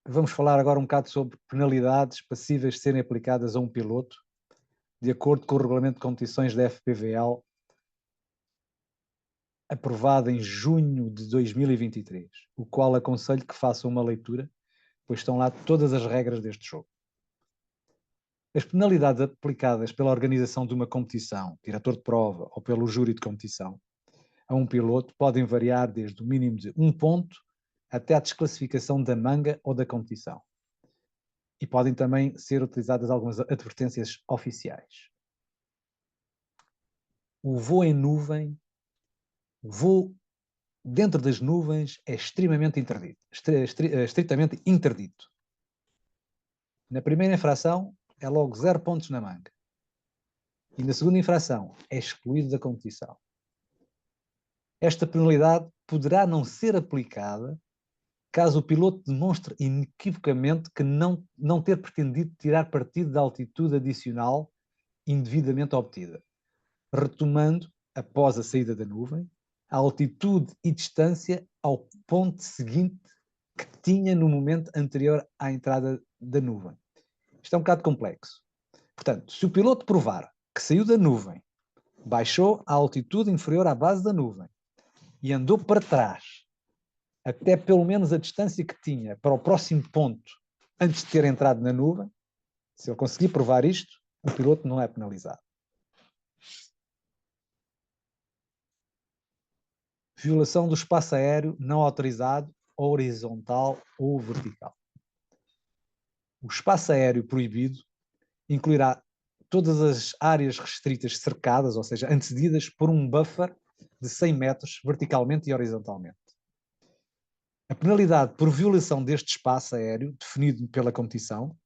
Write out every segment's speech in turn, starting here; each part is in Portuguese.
Vamos falar agora um bocado sobre penalidades passíveis de serem aplicadas a um piloto, de acordo com o regulamento de competições da FPVL, aprovado em junho de 2023, o qual aconselho que façam uma leitura, pois estão lá todas as regras deste jogo. As penalidades aplicadas pela organização de uma competição, diretor de prova ou pelo júri de competição, a um piloto podem variar desde o mínimo de 1 ponto até a desclassificação da manga ou da competição. E podem também ser utilizadas algumas advertências oficiais. O voo em nuvem, o voo dentro das nuvens é extremamente interdito, estritamente interdito. Na primeira infração é logo 0 pontos na manga. E na segunda infração é excluído da competição. Esta penalidade poderá não ser aplicada caso o piloto demonstre inequivocamente que não ter pretendido tirar partido da altitude adicional indevidamente obtida, retomando, após a saída da nuvem, a altitude e distância ao ponto seguinte que tinha no momento anterior à entrada da nuvem. Isto é um bocado complexo. Portanto, se o piloto provar que saiu da nuvem, baixou a altitude inferior à base da nuvem e andou para trás até pelo menos a distância que tinha para o próximo ponto antes de ter entrado na nuvem, se ele conseguir provar isto, o piloto não é penalizado. Violação do espaço aéreo não autorizado, horizontal ou vertical. O espaço aéreo proibido incluirá todas as áreas restritas cercadas, ou seja, antecedidas por um buffer de 100 metros verticalmente e horizontalmente. A penalidade por violação deste espaço aéreo, definido pela competição,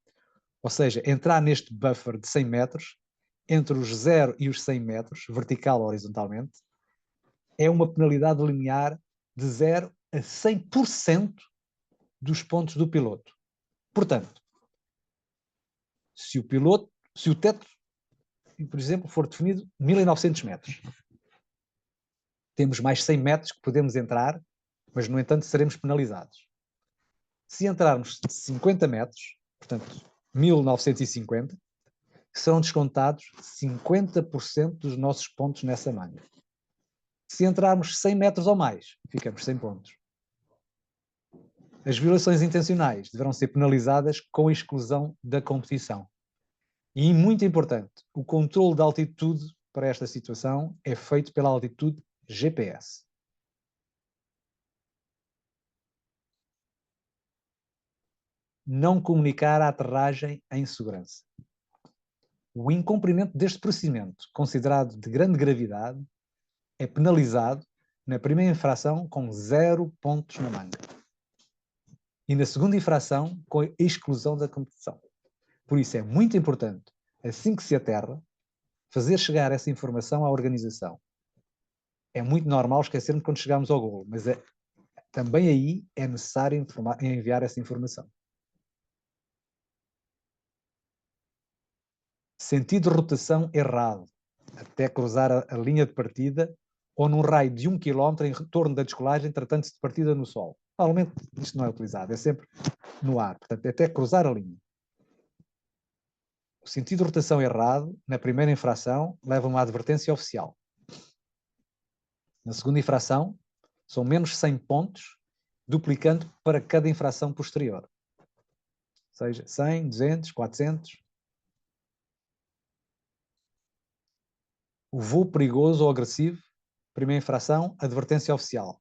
ou seja, entrar neste buffer de 100 metros, entre os 0 e os 100 metros, vertical ou horizontalmente, é uma penalidade linear de 0 a 100% dos pontos do piloto. Portanto, se o teto, por exemplo, for definido 1900 metros, temos mais 100 metros que podemos entrar, mas, no entanto, seremos penalizados. Se entrarmos 50 metros, portanto, 1950, serão descontados 50% dos nossos pontos nessa manga. Se entrarmos 100 metros ou mais, ficamos sem pontos. As violações intencionais deverão ser penalizadas com a exclusão da competição. E, muito importante, o controle da altitude para esta situação é feito pela altitude GPS. Não comunicar a aterragem em segurança. O incumprimento deste procedimento, considerado de grande gravidade, é penalizado na primeira infração com 0 pontos na manga e na segunda infração com a exclusão da competição. Por isso é muito importante, assim que se aterra, fazer chegar essa informação à organização. É muito normal esquecermos quando chegamos ao golo, mas também aí é necessário enviar essa informação. Sentido de rotação errado, até cruzar a linha de partida ou num raio de 1 km em retorno da descolagem, tratando-se de partida no solo. Normalmente isto não é utilizado, é sempre no ar, portanto, até cruzar a linha. O sentido de rotação errado, na primeira infração, leva a uma advertência oficial. Na segunda infração, são menos 100 pontos, duplicando para cada infração posterior. Ou seja, 100, 200, 400. O voo perigoso ou agressivo, primeira infração, advertência oficial.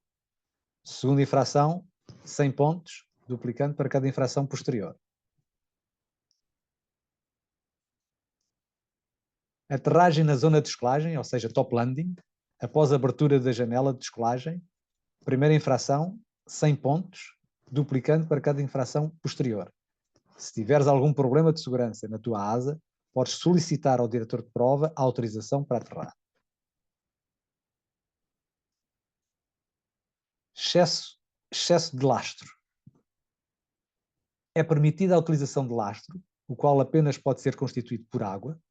Segunda infração, 100 pontos, duplicando para cada infração posterior. Aterragem na zona de descolagem, ou seja, top landing, após a abertura da janela de descolagem. Primeira infração, 100 pontos, duplicando para cada infração posterior. Se tiveres algum problema de segurança na tua asa, podes solicitar ao diretor de prova a autorização para aterrar. Excesso de lastro. É permitida a utilização de lastro, o qual apenas pode ser constituído por água.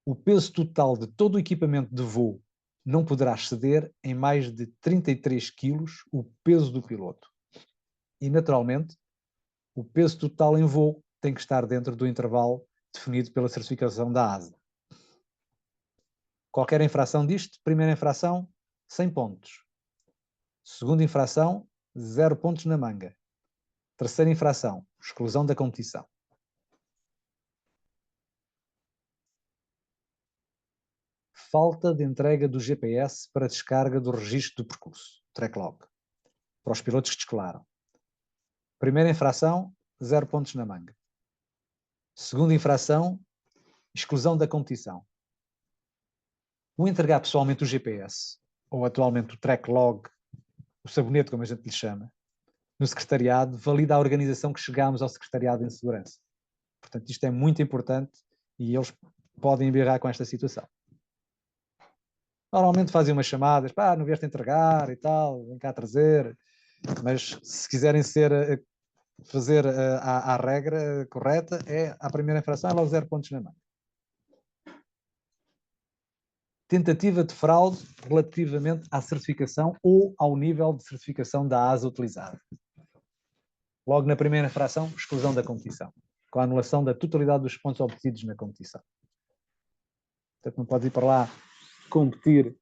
O peso total de todo o equipamento de voo não poderá exceder em mais de 33 kg o peso do piloto. E, naturalmente, O peso total em voo tem que estar dentro do intervalo definido pela certificação da ASA. Qualquer infração disto, primeira infração, 100 pontos. Segunda infração, 0 pontos na manga. Terceira infração, exclusão da competição. Falta de entrega do GPS para descarga do registro do percurso, track log, para os pilotos que descolaram. Primeira infração, 0 pontos na manga. Segunda infração, exclusão da competição. O entregar pessoalmente o GPS, ou atualmente o track log, o sabonete, como a gente lhe chama, no secretariado, valida a organização que chegámos ao secretariado em segurança. Portanto, isto é muito importante e eles podem embirrar com esta situação. Normalmente fazem umas chamadas, pá, não vieste entregar e tal, vem cá trazer, mas se quiserem fazer a regra correta, a primeira infração é logo 0 pontos na mão. Tentativa de fraude relativamente à certificação ou ao nível de certificação da ASA utilizada. Logo na primeira infração, exclusão da competição, com a anulação da totalidade dos pontos obtidos na competição. Portanto, não pode ir para lá competir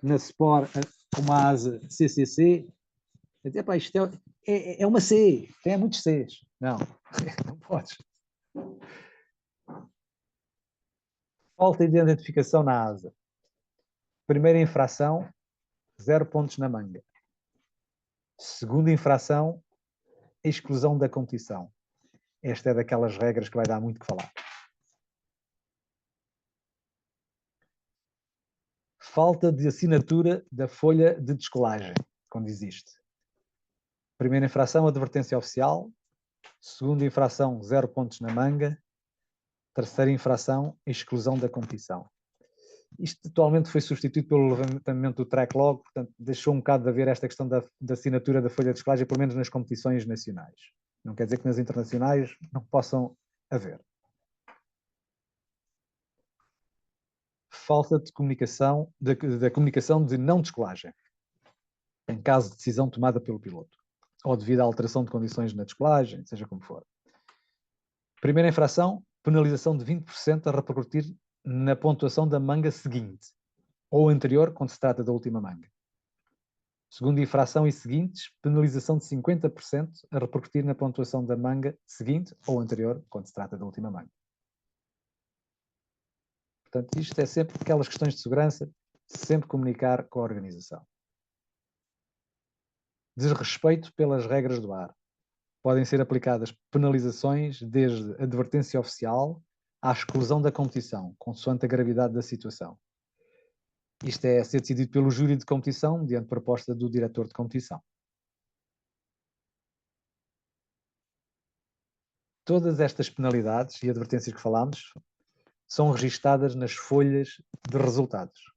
na Sport com uma ASA CCC, dizer, pá, isto é uma C, tem muitos Cs. Não, não podes. Falta de identificação na ASA. Primeira infração, 0 pontos na manga. Segunda infração, exclusão da competição. Esta é daquelas regras que vai dar muito que falar. Falta de assinatura da folha de descolagem, quando existe. Primeira infração, advertência oficial. Segunda infração, 0 pontos na manga. Terceira infração, exclusão da competição. Isto atualmente foi substituído pelo levantamento do track log, portanto deixou um bocado de haver esta questão da assinatura da folha de descolagem, pelo menos nas competições nacionais. Não quer dizer que nas internacionais não possam haver. Falta de comunicação, da comunicação de não descolagem, em caso de decisão tomada pelo piloto, ou devido à alteração de condições na descolagem, seja como for. Primeira infração, penalização de 20% a repercutir na pontuação da manga seguinte, ou anterior, quando se trata da última manga. Segunda infração e seguintes, penalização de 50% a repercutir na pontuação da manga seguinte ou anterior, quando se trata da última manga. Portanto, isto é sempre aquelas questões de segurança, sempre comunicar com a organização. Desrespeito pelas regras do ar. Podem ser aplicadas penalizações desde advertência oficial à exclusão da competição, consoante a gravidade da situação. Isto é a ser decidido pelo júri de competição, mediante proposta do diretor de competição. Todas estas penalidades e advertências que falámos são registadas nas folhas de resultados.